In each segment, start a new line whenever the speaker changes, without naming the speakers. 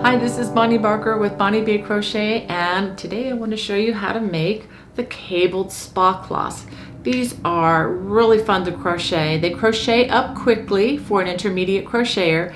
Hi, this is Bonnie Barker with Bonnie Bay Crochet, and today I want to show you how to make the cabled spa cloths. These are really fun to crochet. They crochet up quickly for an intermediate crocheter,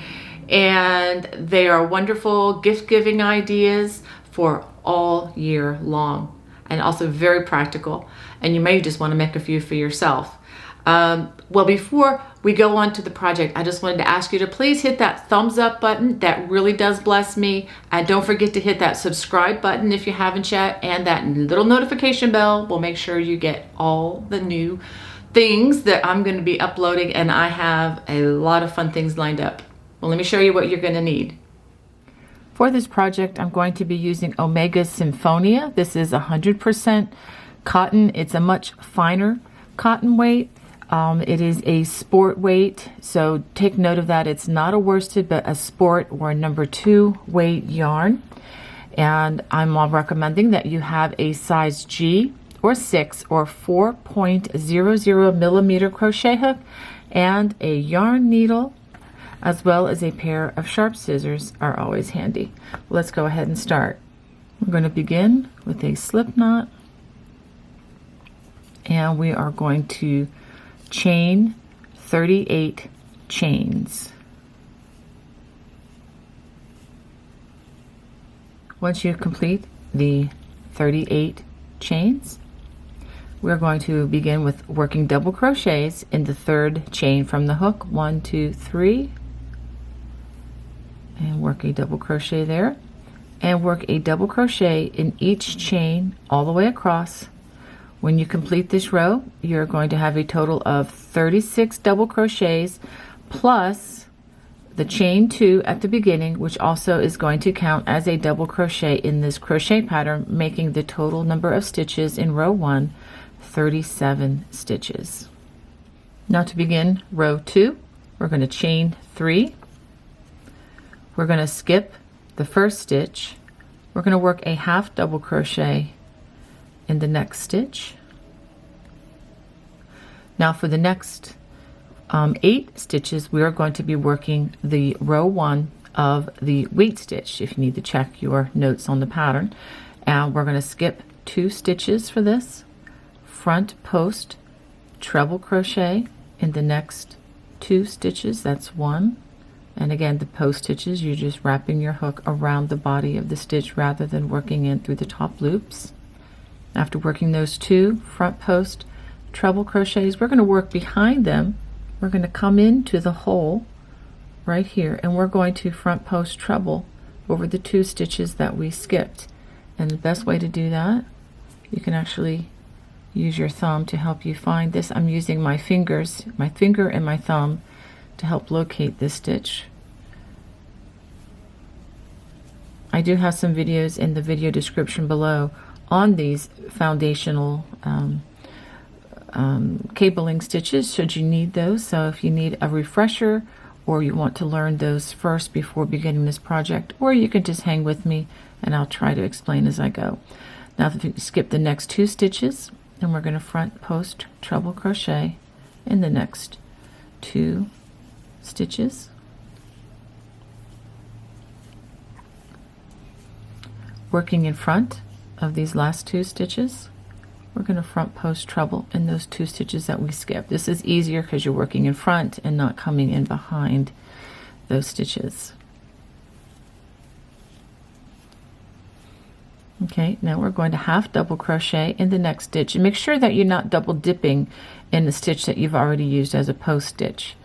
and they are wonderful gift-giving ideas for all year long, and also very practical. And you may just want to make a few for yourself. Well, before we go on to the project, I just wanted to ask you to please hit that thumbs up button. That really does bless me. And don't forget to hit that subscribe button if you haven't yet, and that little notification bell will make sure you get all the new things that I'm going to be uploading, and I have a lot of fun things lined up. Well, let me show you what you're going to need. For this project, I'm going to be using Omega Symphonia. This is 100% cotton. It's a much finer cotton weight. It is a sport weight, so take note of that. It's not a worsted, but a sport or a number 2 weight yarn. And I'm recommending that you have a size G or 6 or 4.00 millimeter crochet hook and a yarn needle, as well as a pair of sharp scissors are always handy. Let's go ahead and start. We're going to begin with a slip knot, and we are going to chain 38 chains. Once you complete the 38 chains, we're going to begin with working double crochets in the 3rd chain from the hook. 1, 2, 3, and work a double crochet there, and work a double crochet in each chain all the way across. When you complete this row, you're going to have a total of 36 double crochets plus the chain 2 at the beginning, which also is going to count as a double crochet in this crochet pattern, making the total number of stitches in row 1 37 stitches. Now to begin row 2, we're going to chain 3. We're going to skip the first stitch. We're going to work a half double crochet in the next stitch. Now for the next 8 stitches, we are going to be working the row 1 of the wheat stitch, if you need to check your notes on the pattern. And we're going to skip 2 stitches for this, front post treble crochet in the next 2 stitches. That's 1. And again, the post stitches, you're just wrapping your hook around the body of the stitch rather than working in through the top loops. After working those 2 front post treble crochets, we're going to work behind them. We're going to come into the hole right here, and we're going to front post treble over the 2 stitches that we skipped. And the best way to do that, you can actually use your thumb to help you find this. I'm using my fingers, my finger and my thumb, to help locate this stitch. I do have some videos in the video description below on these foundational cabling stitches, should you need those. So if you need a refresher, or you want to learn those first before beginning this project, or you can just hang with me and I'll try to explain as I go. Now if you skip the next 2 stitches, and we're going to front post treble crochet in the next 2 stitches. Working in front of these last 2 stitches, we're going to front post treble in those 2 stitches that we skipped. This is easier because you're working in front and not coming in behind those stitches. Okay, now we're going to half double crochet in the next stitch, and make sure that you're not double dipping in the stitch that you've already used as a post stitch.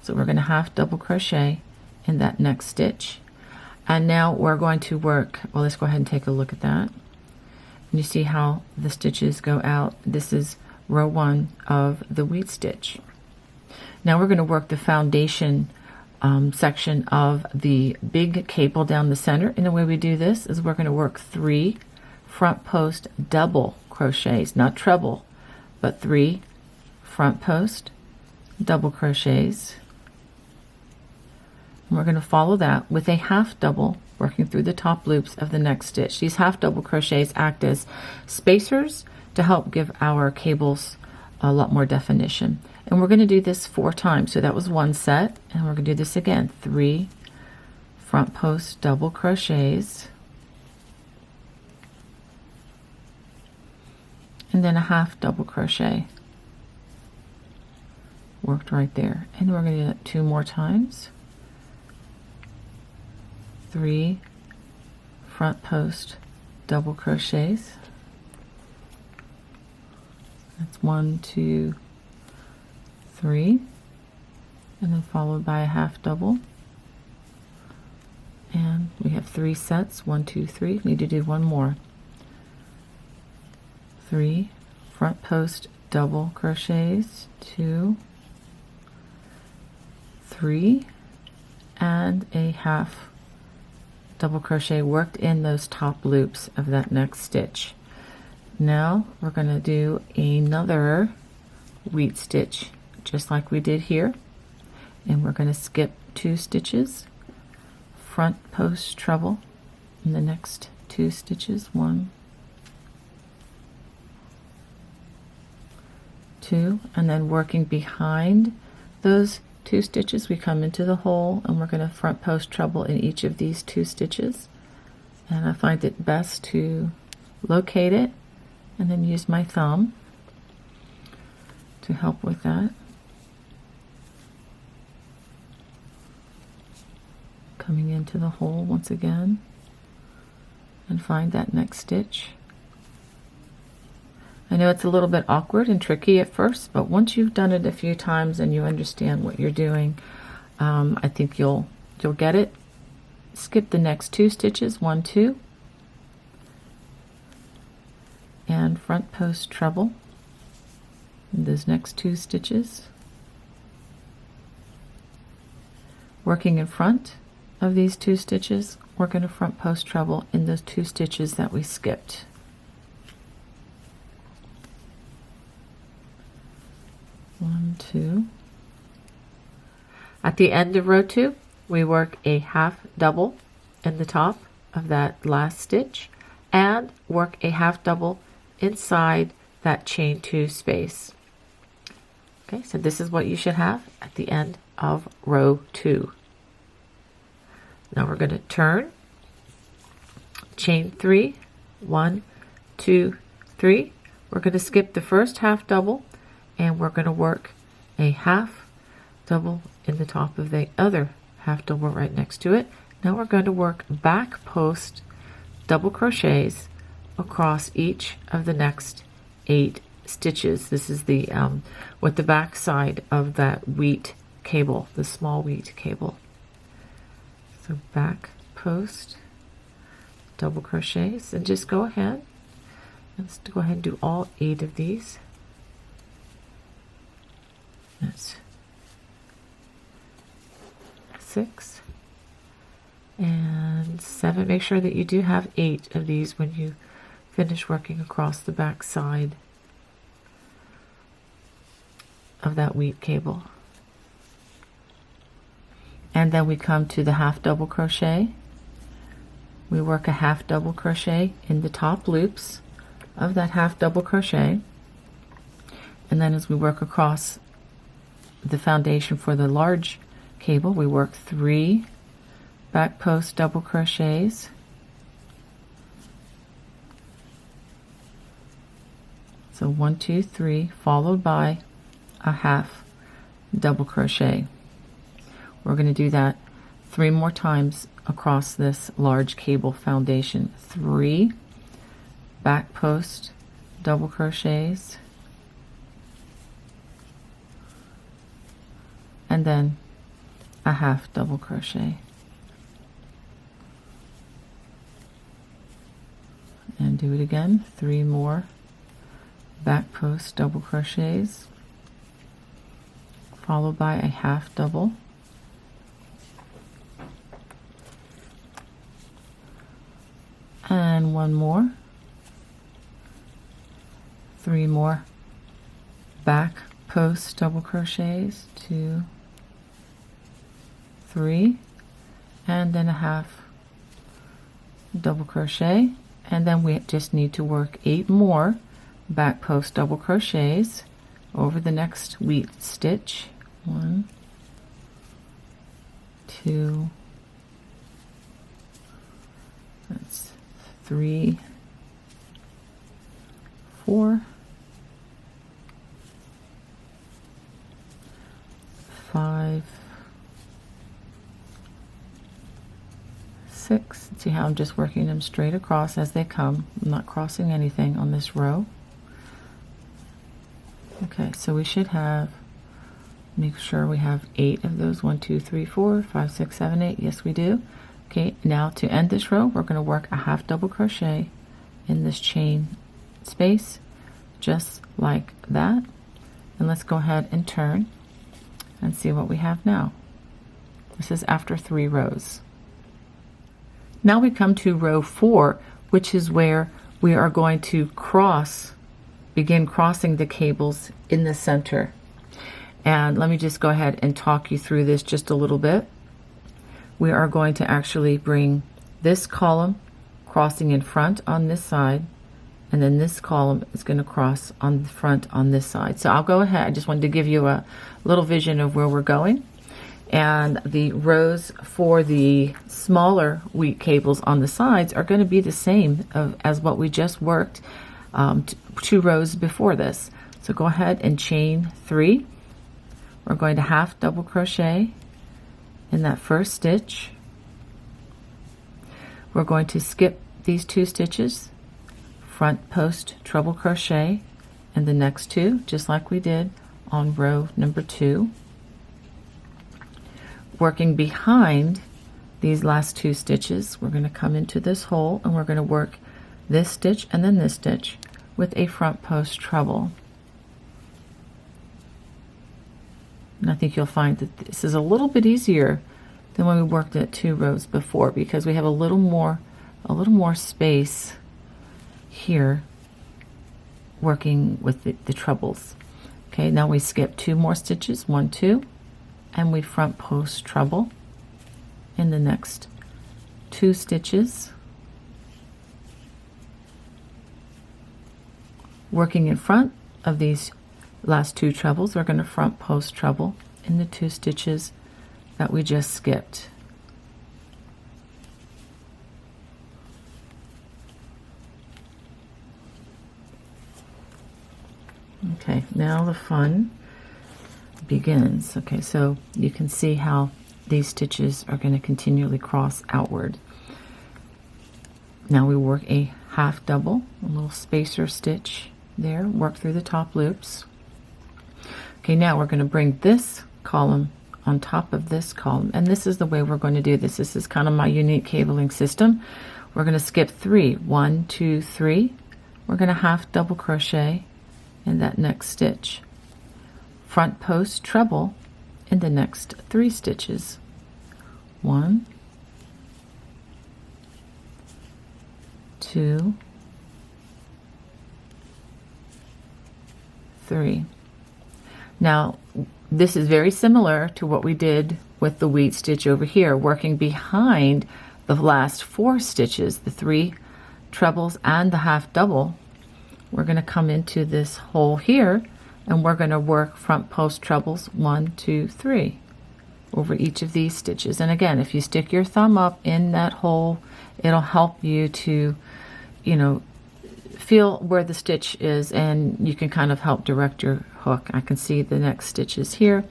So we're going to half double crochet in that next stitch. And now we're going to work, well, let's go ahead and take a look at that. And you see how the stitches go out. This is row 1 of the wheat stitch. Now we're going to work the foundation section of the big cable down the center. And the way we do this is we're going to work 3 front post double crochets, not treble, but 3 front post double crochets. And we're going to follow that with a half double, working through the top loops of the next stitch. These half double crochets act as spacers to help give our cables a lot more definition. And we're going to do this 4 times. So that was 1 set, and we're going to do this again. 3 front post double crochets, and then a half double crochet. Worked right there. And we're going to do that 2 more times. 3 front post double crochets. That's 1, 2, 3, and then followed by a half double. And we have 3 sets. 1, 2, 3. Need to do 1 more. 3 front post double crochets, 2, 3, and a half double crochet worked in those top loops of that next stitch. Now we're going to do another wheat stitch just like we did here, and we're going to skip 2 stitches, front post treble in the next 2 stitches, 1, 2, and then working behind those 2 stitches we come into the hole, and we're going to front post treble in each of these 2 stitches. And I find it best to locate it and then use my thumb to help with that. Coming into the hole once again and find that next stitch. I know it's a little bit awkward and tricky at first, but once you've done it a few times and you understand what you're doing, I think you'll get it. Skip the next 2 stitches, 1, 2, and front post treble in those next 2 stitches. Working in front of these 2 stitches, we're going to front post treble in those 2 stitches that we skipped. 1, 2. At the end of row 2, we work a half double in the top of that last stitch and work a half double inside that chain 2 space. Okay, so this is what you should have at the end of row 2. Now we're going to turn, chain 3, 1, 2, 3. We're going to skip the first half double, and we're going to work a half double in the top of the other half double right next to it. Now we're going to work back post double crochets across each of the next 8 stitches. This is the with the back side of that wheat cable, the small wheat cable. So back post double crochets, and just go ahead. Let's go ahead and do all 8 of these. That's 6 and 7. Make sure that you do have 8 of these when you finish working across the back side of that wheat cable. And then we come to the half double crochet. We work a half double crochet in the top loops of that half double crochet, and then as we work across the foundation for the large cable, we work 3 back post double crochets, so 1, 2, 3, followed by a half double crochet. We're going to do that 3 more times across this large cable foundation. 3 back post double crochets, and then a half double crochet, and do it again. 3 more back post double crochets, followed by a half double, and 1 more. 3 more back post double crochets, 2, 3, and then a half double crochet, and then we just need to work 8 more back post double crochets over the next wheat stitch. 1, 2, That's 3, 4, 5, 6. See how I'm just working them straight across as they come. I'm not crossing anything on this row. Okay, so we should have, make sure we have 8 of those. 1, 2, 3, 4, 5, 6, 7, 8. Yes, we do. Okay, now to end this row, we're going to work a half double crochet in this chain space, just like that. And let's go ahead and turn and see what we have now. This is after 3 rows. Now we come to row 4, which is where we are going to begin crossing the cables in the center. And let me just go ahead and talk you through this just a little bit. We are going to actually bring this column crossing in front on this side, and then this column is going to cross on the front on this side. So I'll go ahead. I just wanted to give you a little vision of where we're going. And the rows for the smaller wheat cables on the sides are going to be the same as what we just worked 2 rows before this. So go ahead and chain 3. We're going to half double crochet in that first stitch. We're going to skip these 2 stitches, front post treble crochet in the next 2, just like we did on row number 2. Working behind these last 2 stitches, we're going to come into this hole and we're going to work this stitch and then this stitch with a front post treble. And I think you'll find that this is a little bit easier than when we worked it 2 rows before, because we have a little more space here working with the trebles. Okay, now we skip 2 more stitches, 1, 2, and we front post treble in the next 2 stitches. Working in front of these last 2 trebles, we're going to front post treble in the 2 stitches that we just skipped. Okay, now the fun begins. Okay, so you can see how these stitches are going to continually cross outward. Now we work a half double, a little spacer stitch there, work through the top loops. Okay, now we're going to bring this column on top of this column, and this is the way we're going to do this. This is kind of my unique cabling system. We're going to skip 3, 1, 2, 3. We're going to half double crochet in that next stitch, front post treble in the next 3 stitches. 1, 2, 3. Now this is very similar to what we did with the wheat stitch over here, working behind the last 4 stitches, the 3 trebles and the half double. We're going to come into this hole here and we're going to work front post trebles 1, 2, 3 over each of these stitches. And again, if you stick your thumb up in that hole, it'll help you to, you know, feel where the stitch is, and you can kind of help direct your hook. I can see the next stitches here,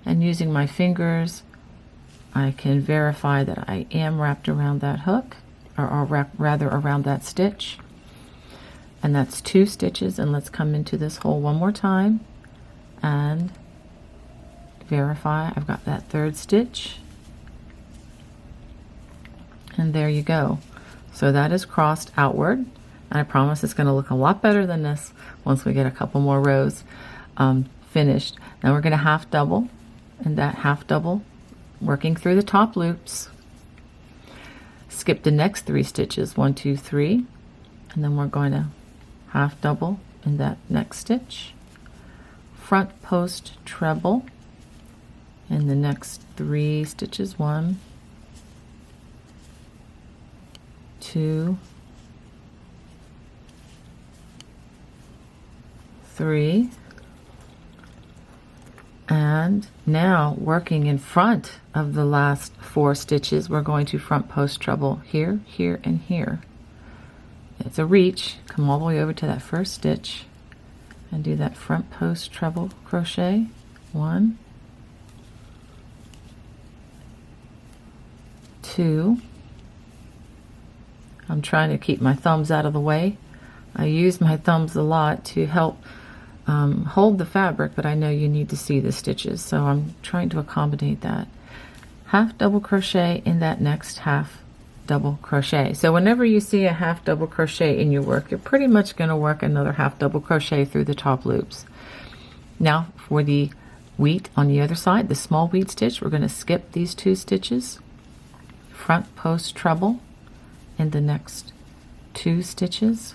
and using my fingers I can verify that I am wrapped around that hook, or rather around that stitch. And that's 2 stitches, and let's come into this hole one more time and verify I've got that 3rd stitch, and there you go. So that is crossed outward, and I promise it's going to look a lot better than this once we get a couple more rows finished. Now we're going to half double, and that half double working through the top loops, skip the next 3 stitches, 1, 2, 3, and then we're going to half double in that next stitch, front post treble in the next 3 stitches, 1, 2, 3, and And now working in front of the last 4 stitches, we're going to front post treble here, here, and here. It's a reach. Come all the way over to that first stitch and do that front post treble crochet. 1, 2. I'm trying to keep my thumbs out of the way. I use my thumbs a lot to help hold the fabric, but I know you need to see the stitches, so I'm trying to accommodate that. Half double crochet in that next half double crochet. So whenever you see a half double crochet in your work, you're pretty much going to work another half double crochet through the top loops. Now for the wheat on the other side, the small wheat stitch, we're going to skip these 2 stitches, front post treble in the next 2 stitches,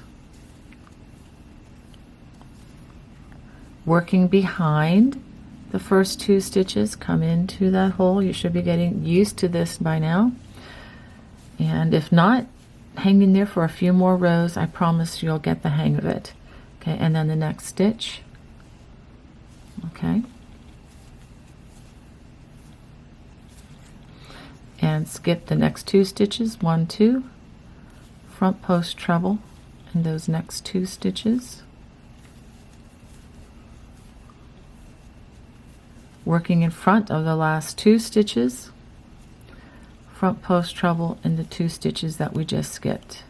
working behind the first 2 stitches, come into that hole. You should be getting used to this by now, and if not, hang in there for a few more rows. I promise you'll get the hang of it. Okay, and then the next stitch. Okay, and skip the next 2 stitches, 1, 2, front post treble in those next 2 stitches, working in front of the last 2 stitches, front post treble in the 2 stitches that we just skipped.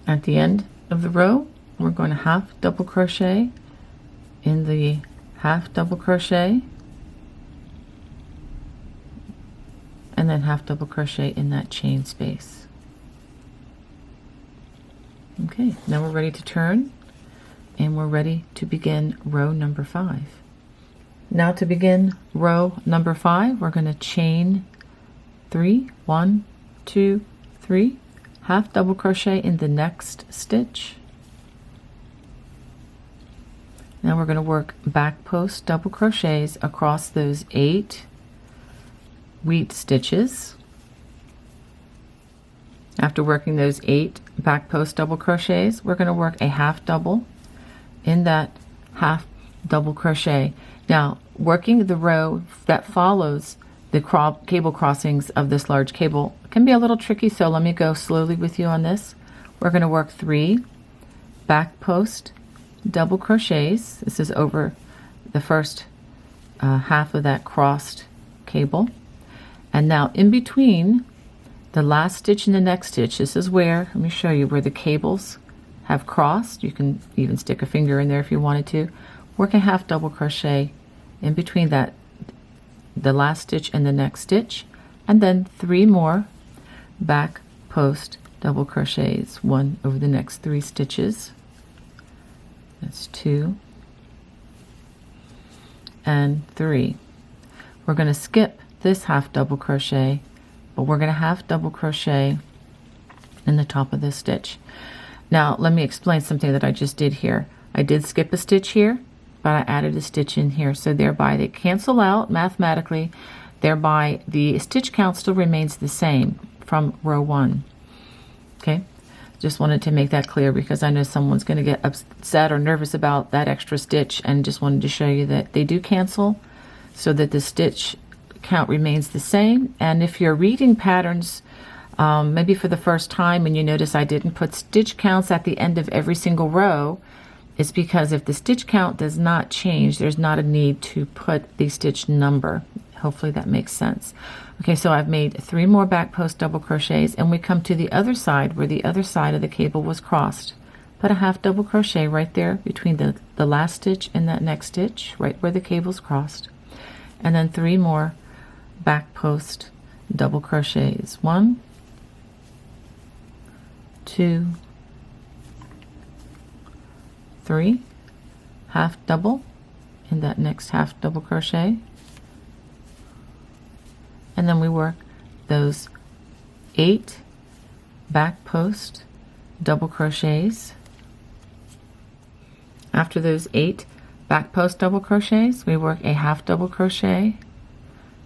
At the end of the row, we're going to half double crochet in the half double crochet, and then half double crochet in that chain space. Okay, now we're ready to turn, and we're ready to begin row number 5. Now to begin row number 5, we're going to chain 3, 1, 2, 3, half double crochet in the next stitch. Now we're going to work back post double crochets across those 8 wheat stitches. After working those 8 back post double crochets, we're going to work a half double in that half double crochet. Now, working the row that follows the cable crossings of this large cable can be a little tricky, so let me go slowly with you on this. We're going to work 3 back post double crochets. This is over the first half of that crossed cable. And now in between the last stitch and the next stitch, this is where, let me show you where the cables have crossed. You can even stick a finger in there if you wanted to. Work a half double crochet in between that, the last stitch and the next stitch, and then 3 more back post double crochets, 1 over the next 3 stitches. That's 2 and 3. We're going to skip this half double crochet, but we're going to half double crochet in the top of this stitch. Now let me explain something that I just did here. I did skip a stitch here, but I added a stitch in here, so thereby they cancel out mathematically, thereby the stitch count still remains the same from row 1. Okay, just wanted to make that clear because I know someone's going to get upset or nervous about that extra stitch, and just wanted to show you that they do cancel so that the stitch count remains the same. And if you're reading patterns maybe for the first time and you notice I didn't put stitch counts at the end of every single row, it's because if the stitch count does not change, there's not a need to put the stitch number. Hopefully that makes sense. Okay, so I've made 3 more back post double crochets, and we come to the other side where the other side of the cable was crossed. Put a half double crochet right there between the last stitch and that next stitch, right where the cable's crossed, and then 3 more back post double crochets. 1, 2, 3, half double in that next half double crochet, and then we work those 8 back post double crochets. After those 8 back post double crochets, we work a half double crochet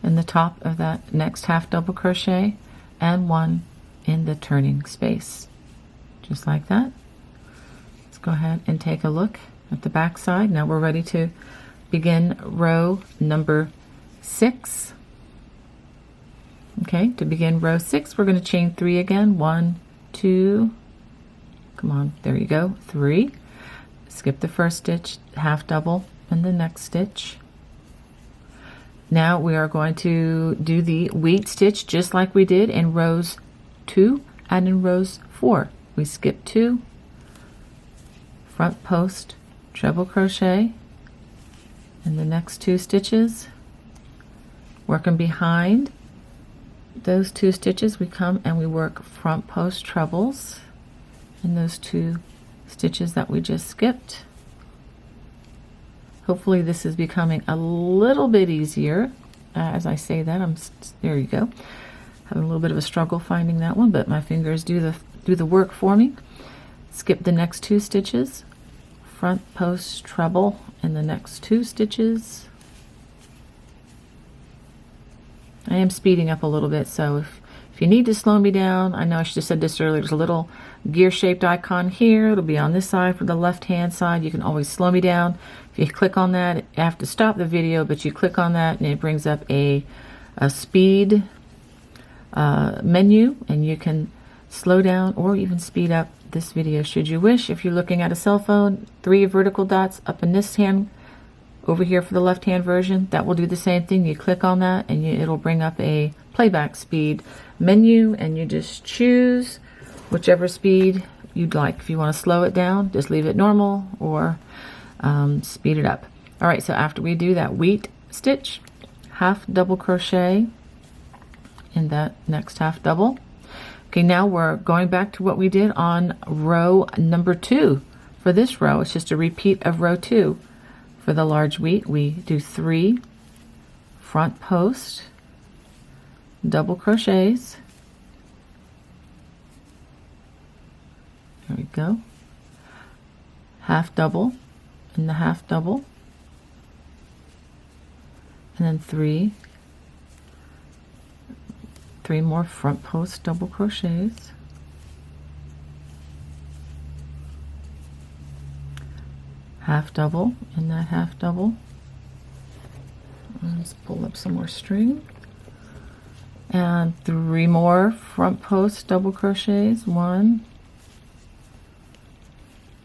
in the top of that next half double crochet and 1 in the turning space, just like that. Let's go ahead and take a look at the back side. Now we're ready to begin row number 6. Okay, to begin row 6, we're going to chain 3 again. 1, 2, come on, there you go, 3. Skip the first stitch, half double in the next stitch. Now we are going to do the wheat stitch just like we did in rows 2 and in rows 4. We skip 2, front post, treble crochet in the next 2 stitches. Working behind those 2 stitches, we come and we work front post trebles in those 2 stitches that we just skipped. Hopefully this is becoming a little bit easier. As I say that, there you go. Having a little bit of a struggle finding that one, but my fingers do the work for me. Skip the next 2 stitches, front post treble in the next 2 stitches. I am speeding up a little bit, so if you need to slow me down, I know I should have said this earlier, there's a little gear-shaped icon here. It'll be on this side for the left-hand side. You can always slow me down. If you click on that, you have to stop the video, but you click on that and it brings up a speed menu, and you can slow down or even speed up this video should you wish. If you're looking at a cell phone, 3 vertical dots up in this hand over here for the left-hand version, that will do the same thing. You click on that and it'll bring up a playback speed menu, and you just choose whichever speed you'd like. If you want to slow it down, just leave it normal, or speed it up. All right, so after we do that wheat stitch, half double crochet in that next half double. Okay, now we're going back to what we did on row number 2. For this row, it's just a repeat of row 2. For the large wheat, we do 3 front post double crochets. There we go. Half double in the half double, and then 3 more front post double crochets. Half double in that half double. Let's pull up some more string. And 3 more front post double crochets. 1,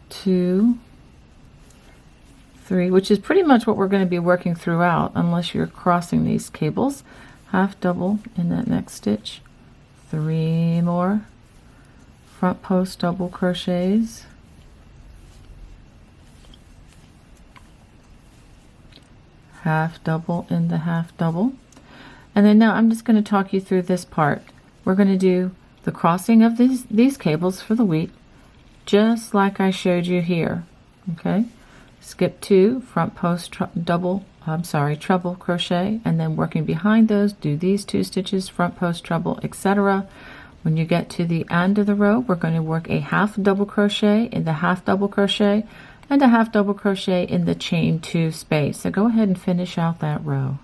2, 3, which is pretty much what we're going to be working throughout, unless you're crossing these cables. Half double in that next stitch. 3 more front post double crochets. Half double in the half double. And then now I'm just going to talk you through this part. We're going to do the crossing of these cables for the wheat, just like I showed you here. Okay, skip 2 front post treble crochet, and then working behind those, do these 2 stitches, front post treble, etc. When you get to the end of the row, we're going to work a half double crochet in the half double crochet and a half double crochet in the chain 2 space. So go ahead and finish out that row.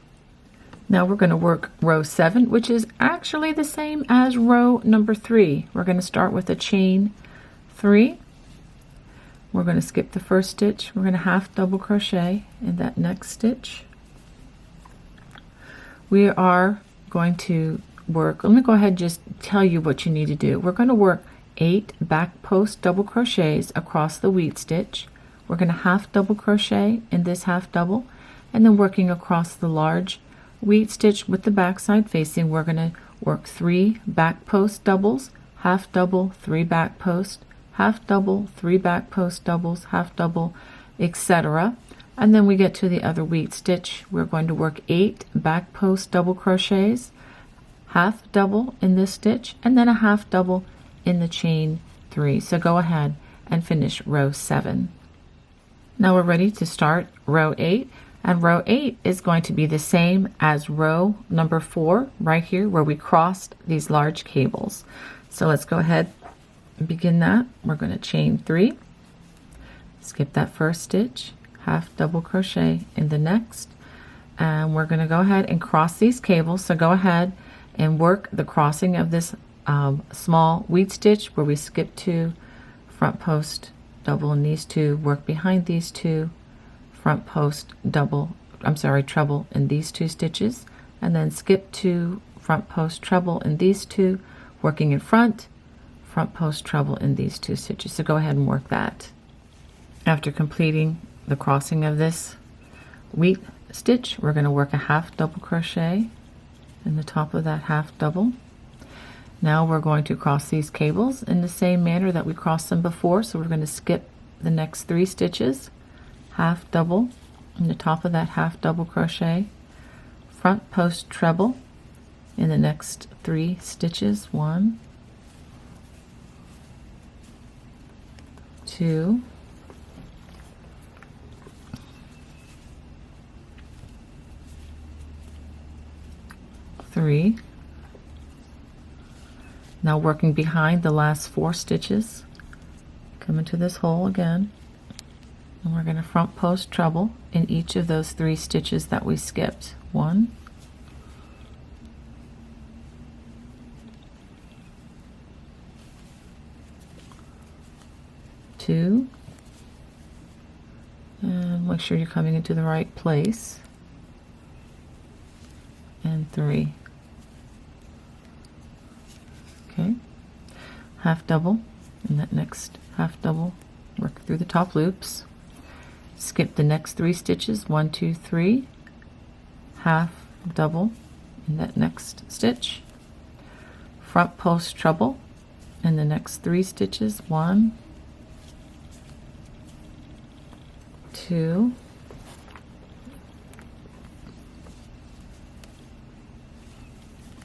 Now we're going to work row 7, which is actually the same as row number 3. We're going to start with a chain 3. We're going to skip the first stitch. We're going to half double crochet in that next stitch. We are going to work, let me go ahead and just tell you what you need to do. We're going to work 8 back post double crochets across the wheat stitch. We're going to half double crochet in this half double, and then working across the large wheat stitch with the back side facing, we're going to work 3 back post doubles, half double, 3 back post, half double, 3 back post doubles, half double, etc. And then we get to the other wheat stitch. We're going to work 8 back post double crochets, half double in this stitch, and then a half double in the chain 3. So go ahead and finish row 7. Now we're ready to start row 8, and row 8 is going to be the same as row number 4 right here where we crossed these large cables. So let's go ahead and begin that. We're going to chain 3, skip that first stitch, half double crochet in the next, and we're going to go ahead and cross these cables. So go ahead and work the crossing of this small wheat stitch where we skip 2 front post double in these two, work behind these two, front post treble in these two stitches, and then skip to front post treble in these two, working in front post treble in these two stitches. So go ahead and work that. After completing the crossing of this wheat stitch, we're going to work a half double crochet in the top of that half double. Now we're going to cross these cables in the same manner that we crossed them before. So we're going to skip the next 3 stitches, half double in the top of that half double crochet, front post treble in the next 3 stitches, 1, 2, 3. Now working behind the last 4 stitches, come into this hole again, and we're going to front post treble in each of those 3 stitches that we skipped. 1, 2, and make sure you're coming into the right place, and 3. Okay, half double in that next half double, work through the top loops, skip the next 3 stitches, 1, 2, 3, half double in that next stitch, front post treble in the next 3 stitches, 1, 2,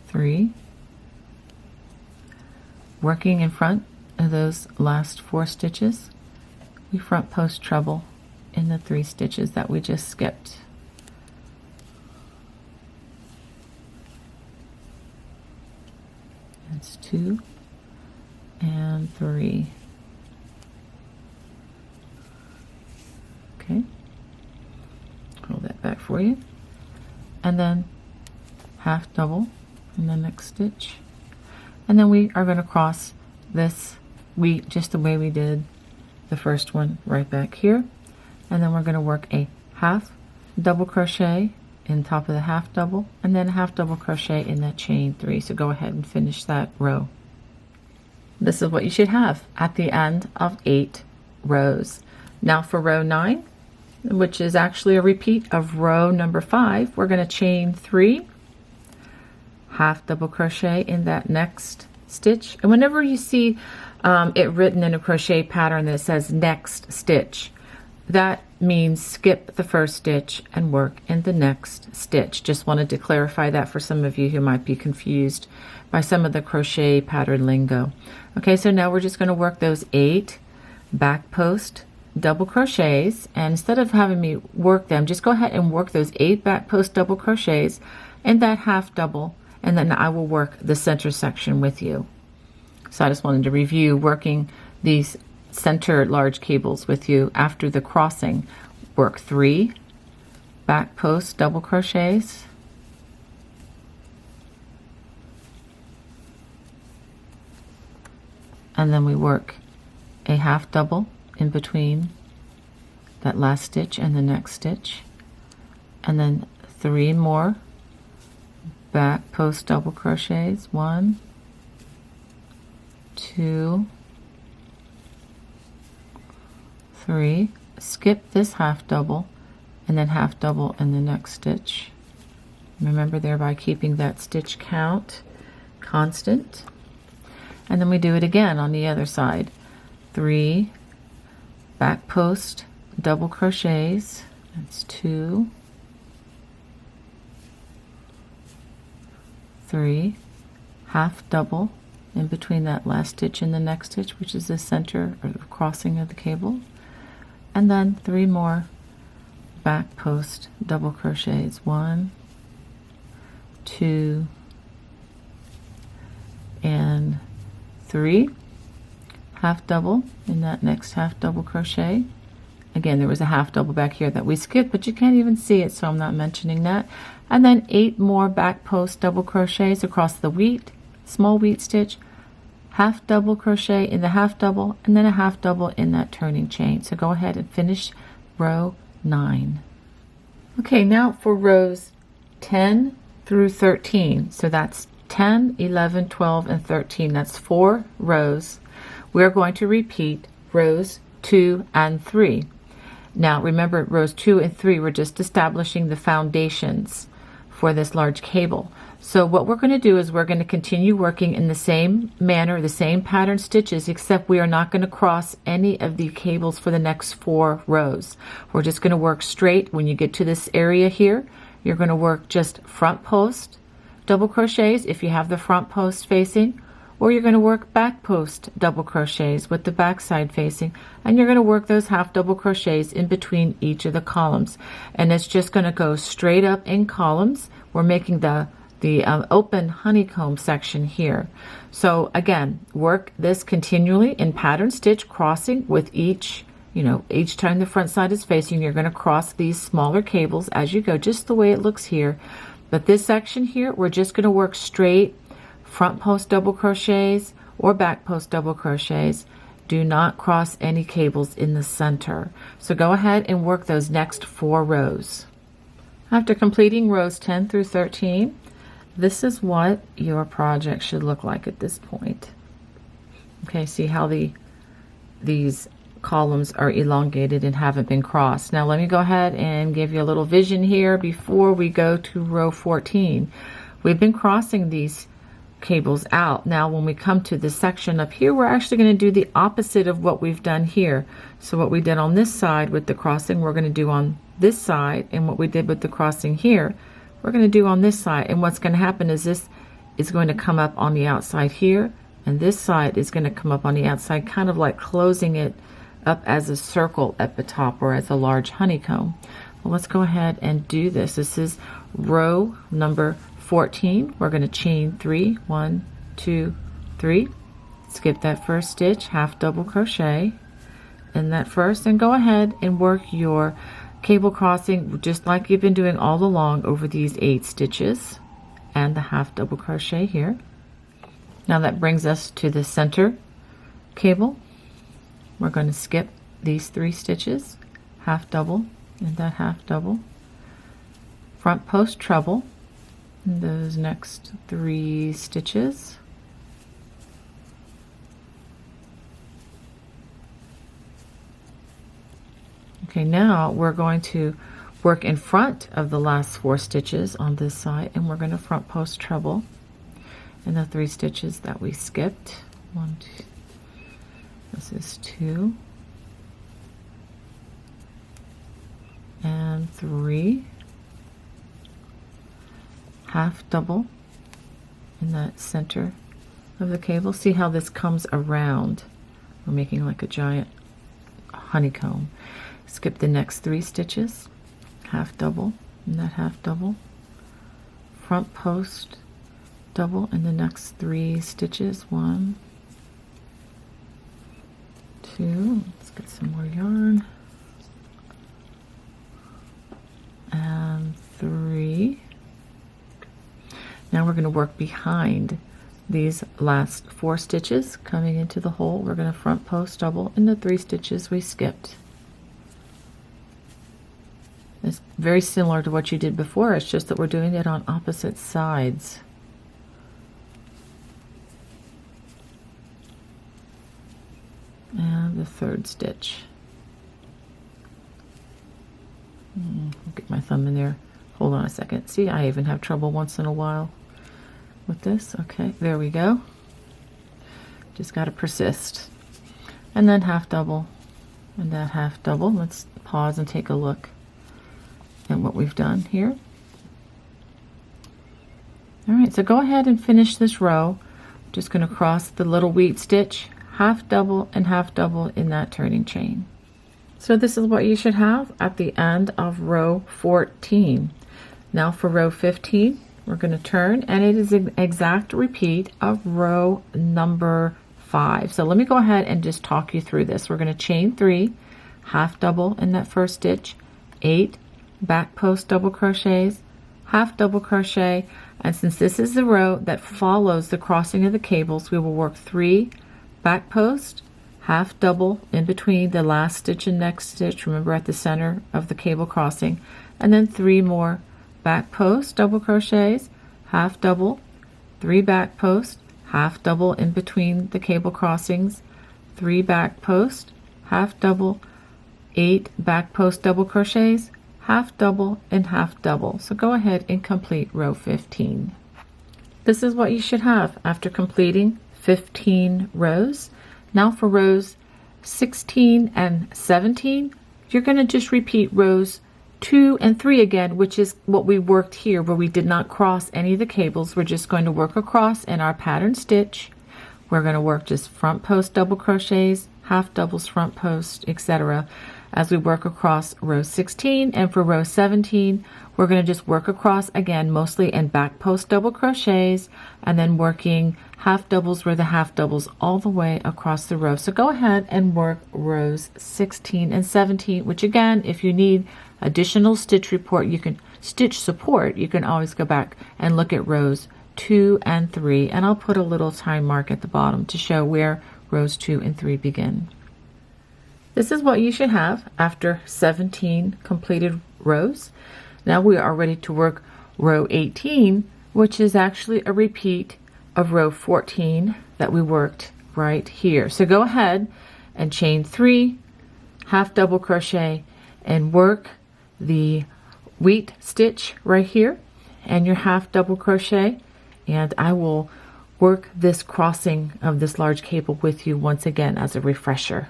3. Working in front of those last 4 stitches, we front post treble in the 3 stitches that we just skipped. That's 2 and 3. Okay, hold that back for you, and then half double in the next stitch. And then we are going to cross this wheat just the way we did the first one, right back here. And then we're going to work a half double crochet in top of the half double, and then a half double crochet in that chain 3. So go ahead and finish that row. This is what you should have at the end of 8 rows. Now for row 9, which is actually a repeat of row number 5, we're going to chain 3, half double crochet in that next stitch. And whenever you see it written in a crochet pattern that says next stitch, that means skip the first stitch and work in the next stitch. Just wanted to clarify that for some of you who might be confused by some of the crochet pattern lingo. Okay, so now we're just going to work those 8 back post double crochets, and instead of having me work them, just go ahead and work those 8 back post double crochets in that half double, and then I will work the center section with you. So I just wanted to review working these center large cables with you. After the crossing, work 3 back post double crochets, and then we work a half double in between that last stitch and the next stitch, and then 3 more back post double crochets, 1, 2, 3, skip this half double, and then half double in the next stitch. Remember, thereby keeping that stitch count constant. And then we do it again on the other side. 3 back post double crochets, that's 2, 3, half double in between that last stitch and the next stitch, which is the center or the crossing of the cable, and then 3 more back post double crochets, 1, 2, and 3, half double in that next half double crochet. Again, there was a half double back here that we skipped, but you can't even see it, so I'm not mentioning that. And then 8 more back post double crochets across the wheat, small wheat stitch, half double crochet in the half double, and then a half double in that turning chain. So go ahead and finish row 9. Okay, now for rows 10 through 13. So that's 10, 11, 12, and 13. That's 4 rows. We're going to repeat rows 2 and 3. Now remember, rows 2 and 3, we're just establishing the foundations for this large cable. So what we're going to do is we're going to continue working in the same manner, the same pattern stitches, except we are not going to cross any of the cables for the next 4 rows. We're just going to work straight. When you get to this area here, you're going to work just front post double crochets if you have the front post facing, or you're going to work back post double crochets with the back side facing, and you're going to work those half double crochets in between each of the columns, and it's just going to go straight up in columns. We're making the open honeycomb section here. So again, work this continually in pattern stitch, crossing with each time the front side is facing, you're going to cross these smaller cables as you go, just the way it looks here. But this section here, we're just going to work straight front post double crochets or back post double crochets. Do not cross any cables in the center. So go ahead and work those next 4 rows. After completing rows 10 through 13, this is what your project should look like at this point. Okay, see how these columns are elongated and haven't been crossed. Now let me go ahead and give you a little vision here before we go to row 14. We've been crossing these cables out. Now when we come to this section up here, we're actually going to do the opposite of what we've done here. So what we did on this side with the crossing, we're going to do on this side, and what we did with the crossing here, we're going to do on this side. And what's going to happen is this is going to come up on the outside here, and this side is going to come up on the outside, kind of like closing it up as a circle at the top or as a large honeycomb. Well, let's go ahead and do this. This is row number 14. We're going to chain 3, 1, 2, 3, skip that first stitch, half double crochet in that first, and go ahead and work your cable crossing just like you've been doing all along over these 8 stitches and the half double crochet here. Now that brings us to the center cable. We're going to skip these 3 stitches, half double and that half double, front post treble in those next 3 stitches, okay. Now we're going to work in front of the last 4 stitches on this side, and we're going to front post treble in the 3 stitches that we skipped. 1, 2, this is 2 and 3, half double in that center of the cable. See how this comes around? We're making like a giant honeycomb. Skip the next 3 stitches, half double in that half double, front post double in the next 3 stitches, 1, 2, let's get some more yarn, and 3. Now we're going to work behind these last 4 stitches coming into the hole. We're going to front post double in the 3 stitches we skipped. It's very similar to what you did before, it's just that we're doing it on opposite sides. And the 3rd stitch. I'll get my thumb in there. Hold on a second. See, I even have trouble once in a while with this. Okay, there we go. Just got to persist. And then half double and that half double. Let's pause and take a look at what we've done here. All right, so go ahead and finish this row. Just going to cross the little wheat stitch, half double and half double in that turning chain. So this is what you should have at the end of row 14. Now for row 15, we're going to turn, and it is an exact repeat of row number 5. So let me go ahead and just talk you through this. We're going to chain 3, half double in that first stitch, 8 back post double crochets, half double crochet, And since this is the row that follows the crossing of the cables, we will work 3 back post, half double in between the last stitch and next stitch, remember at the center of the cable crossing, and then 3 more back post double crochets, half double, 3 back post, half double in between the cable crossings, 3 back post, half double, 8 back post double crochets, half double and half double. So go ahead and complete row 15. This is what you should have after completing 15 rows. Now for rows 16 and 17, you're going to just repeat rows 2 and 3 again, which is what we worked here where we did not cross any of the cables. We're just going to work across in our pattern stitch. We're going to work just front post double crochets, half doubles, front post, etc. as we work across row 16. And for row 17, we're going to just work across again, mostly in back post double crochets, and then working half doubles where the half doubles all the way across the row. So go ahead and work rows 16 and 17, which again, if you need additional stitch support, you can always go back and look at rows 2 and 3, and I'll put a little time mark at the bottom to show where rows 2 and 3 begin. This is what you should have after 17 completed rows. Now we are ready to work row 18, which is actually a repeat of row 14 that we worked right here. So go ahead and chain 3, half double crochet, and work the wheat stitch right here and your half double crochet, and I will work this crossing of this large cable with you once again as a refresher.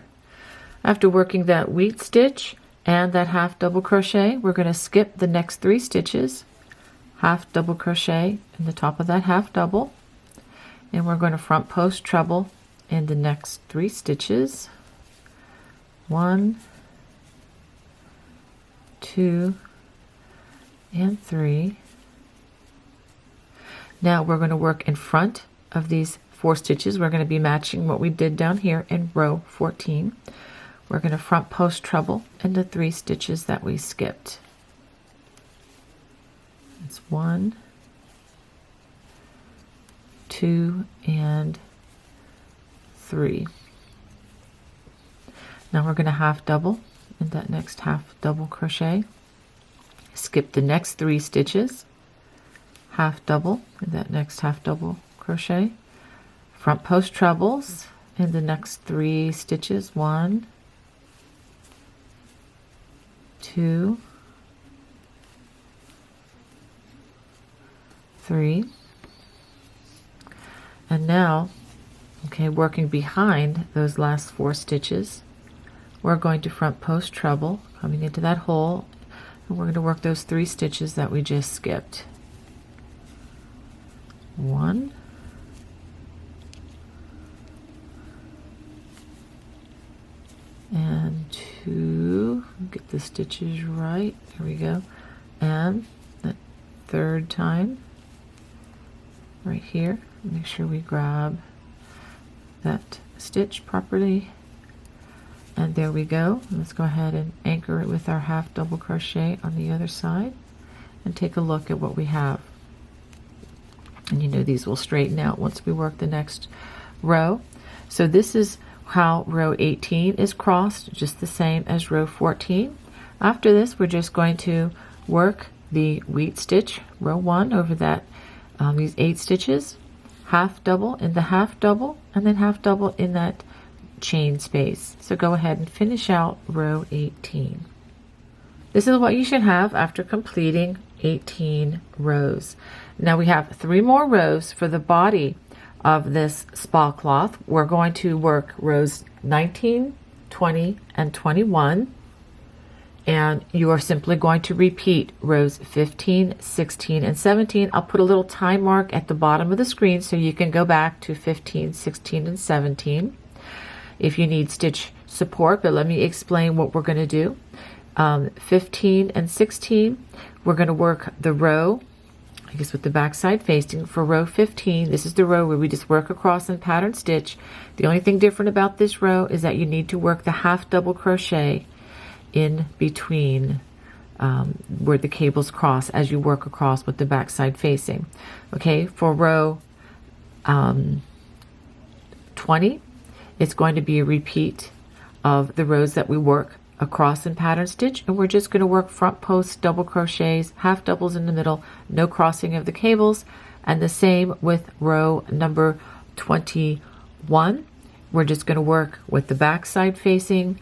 After working that wheat stitch and that half double crochet, we're going to skip the next 3 stitches, half double crochet in the top of that half double, and we're going to front post treble in the next 3 stitches, 1, 2, and 3. Now we're going to work in front of these 4 stitches. We're going to be matching what we did down here in row 14. We're going to front post treble into 3 stitches that we skipped. It's 1, 2, and 3. Now we're going to half double in that next half double crochet. Skip the next 3 stitches, half double in that next half double crochet, front post trebles in the next 3 stitches, 1, 2, 3, and now, okay, working behind those last 4 stitches, we're going to front post treble coming into that hole, and we're going to work those 3 stitches that we just skipped. 1, 2, get the stitches right, there we go, and the 3rd time right here, make sure we grab that stitch properly, and there we go. Let's go ahead and anchor it with our half double crochet on the other side and take a look at what we have. And you know these will straighten out once we work the next row. So this is how row 18 is crossed, just the same as row 14. After this, we're just going to work the wheat stitch, row 1, over that these 8 stitches, half double in the half double, and then half double in that chain space. So go ahead and finish out row 18. This is what you should have after completing 18 rows. Now we have 3 more rows for the body of this spa cloth. We're going to work rows 19, 20, and 21, and you are simply going to repeat rows 15, 16, and 17. I'll put a little time mark at the bottom of the screen so you can go back to 15, 16, and 17 if you need stitch support, but let me explain what we're going to do. 15 and 16, we're going to work the row, I guess with the back side facing. For row 15, this is the row where we just work across and pattern stitch. The only thing different about this row is that you need to work the half double crochet in between where the cables cross as you work across with the back side facing. Okay, for row 20, it's going to be a repeat of the rows that we work across in pattern stitch, and we're just going to work front post double crochets, half doubles in the middle, no crossing of the cables. And the same with row number 21. We're just going to work with the back side facing,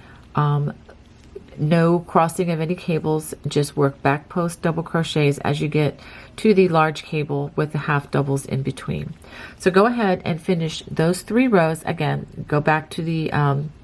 no crossing of any cables, just work back post double crochets as you get to the large cable with the half doubles in between. So go ahead and finish those 3 rows. Again, go back to the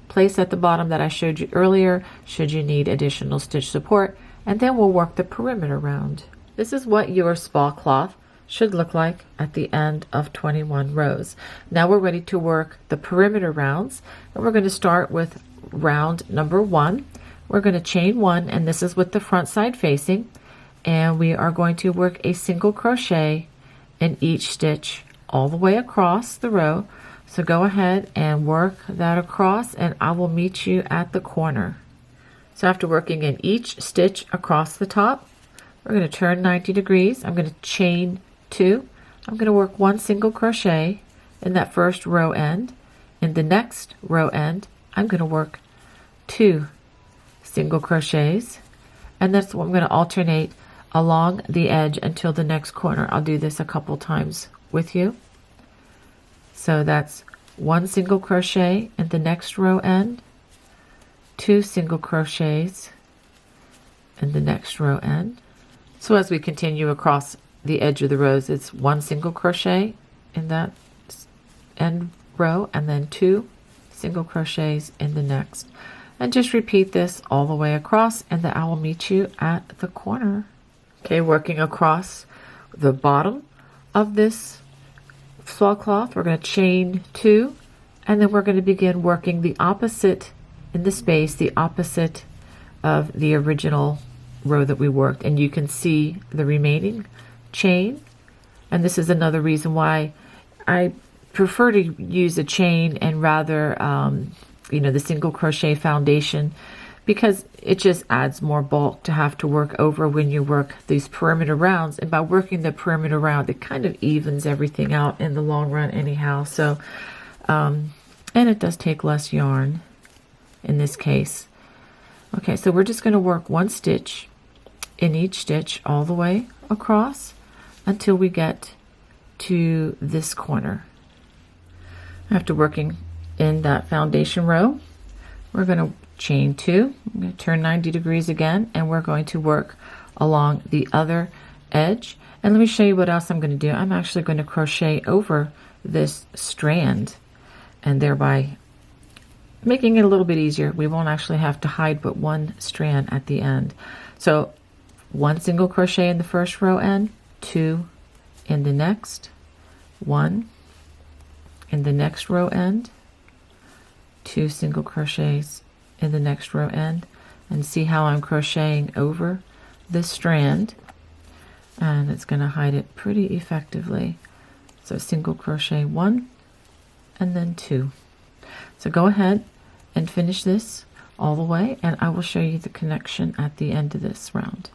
place at the bottom that I showed you earlier should you need additional stitch support, and then we'll work the perimeter round. This is what your spa cloth should look like at the end of 21 rows. Now we're ready to work the perimeter rounds, and we're going to start with round number 1. We're going to chain 1, and this is with the front side facing, and we are going to work a single crochet in each stitch all the way across the row. So go ahead and work that across, and I will meet you at the corner. So after working in each stitch across the top, we're going to turn 90 degrees. I'm going to chain 2. I'm going to work 1 single crochet in that first row end. In the next row end, I'm going to work 2 single crochets, and that's what I'm going to alternate along the edge until the next corner. I'll do this a couple times with you. So that's 1 single crochet in the next row end, 2 single crochets in the next row end. So as we continue across the edge of the rows, it's 1 single crochet in that end row, and then 2 single crochets in the next. And just repeat this all the way across, and then I will meet you at the corner. Okay, working across the bottom of this spa cloth, we're going to chain 2, and then we're going to begin working the opposite in the space, the opposite of the original row that we worked. And you can see the remaining chain, and this is another reason why I prefer to use a chain and rather the single crochet foundation, because it just adds more bulk to have to work over when you work these perimeter rounds. And by working the perimeter round, it kind of evens everything out in the long run anyhow. So and it does take less yarn in this case. Okay, so we're just going to work 1 stitch in each stitch all the way across until we get to this corner. After working in that foundation row, we're going to chain 2. I'm going to turn 90 degrees again, and we're going to work along the other edge. And let me show you what else I'm going to do. I'm actually going to crochet over this strand, and thereby making it a little bit easier. We won't actually have to hide but 1 strand at the end. So 1 single crochet in the first row end, 2 in the next, 1 in the next row end, 2 single crochets in the next row end, and see how I'm crocheting over this strand, and it's going to hide it pretty effectively. So single crochet 1 and then 2. So go ahead and finish this all the way, and I will show you the connection at the end of this round.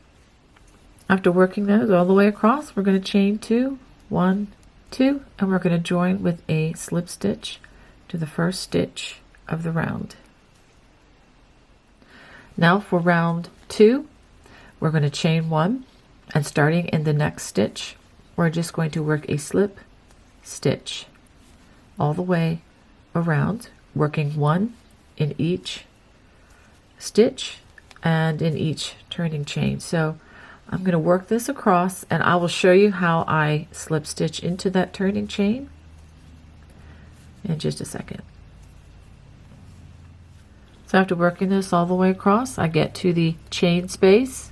After working those all the way across, we're going to chain 2, 1, 2, and we're going to join with a slip stitch to the first stitch of the round. Now for round 2, we're going to chain 1, and starting in the next stitch, we're just going to work a slip stitch all the way around, working 1 in each stitch and in each turning chain. So I'm going to work this across, and I will show you how I slip stitch into that turning chain in just a second. So after working this all the way across, I get to the chain space.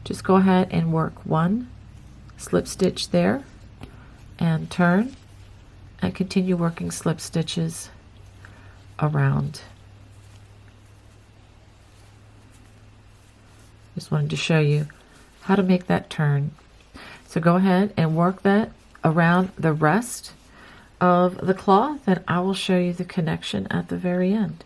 Just go ahead and work 1 slip stitch there and turn, and continue working slip stitches around. Just wanted to show you how to make that turn. So go ahead and work that around the rest of the cloth, and I will show you the connection at the very end.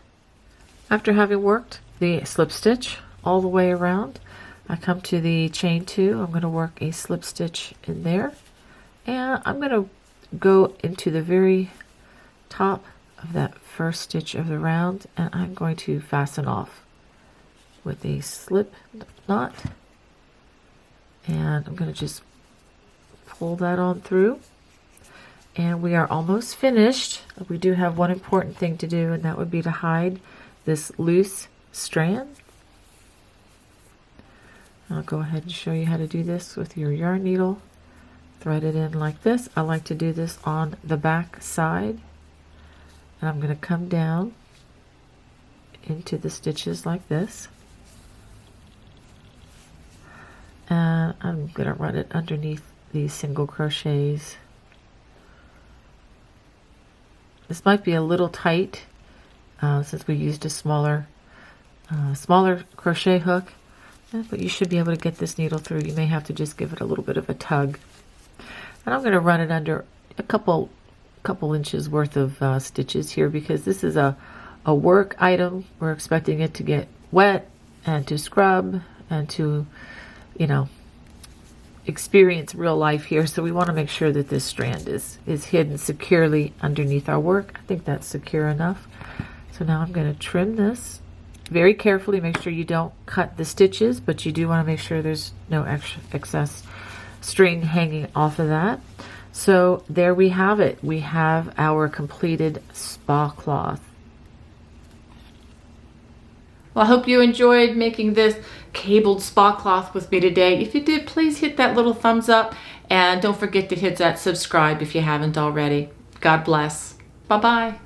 After having worked the slip stitch all the way around, I come to the chain 2. I'm going to work a slip stitch in there, and I'm going to go into the very top of that first stitch of the round, and I'm going to fasten off with a slip knot, and I'm going to just pull that on through, and we are almost finished. We do have one important thing to do, and that would be to hide this loose strand. I'll go ahead and show you how to do this with your yarn needle. Thread it in like this. I like to do this on the back side, and I'm going to come down into the stitches like this, and I'm going to run it underneath these single crochets. This might be a little tight since we used a smaller crochet hook, but you should be able to get this needle through. You may have to just give it a little bit of a tug. And I'm going to run it under a couple inches worth of stitches here, because this is a work item. We're expecting it to get wet and to scrub and to, you know, experience real life here. So we want to make sure that this strand is hidden securely underneath our work. I think that's secure enough. So now I'm going to trim this very carefully. Make sure you don't cut the stitches, but you do want to make sure there's no excess string hanging off of that. So there we have it. We have our completed spa cloth. Well, I hope you enjoyed making this cabled spa cloth with me today. If you did, please hit that little thumbs up, and don't forget to hit that subscribe if you haven't already. God bless. Bye-bye.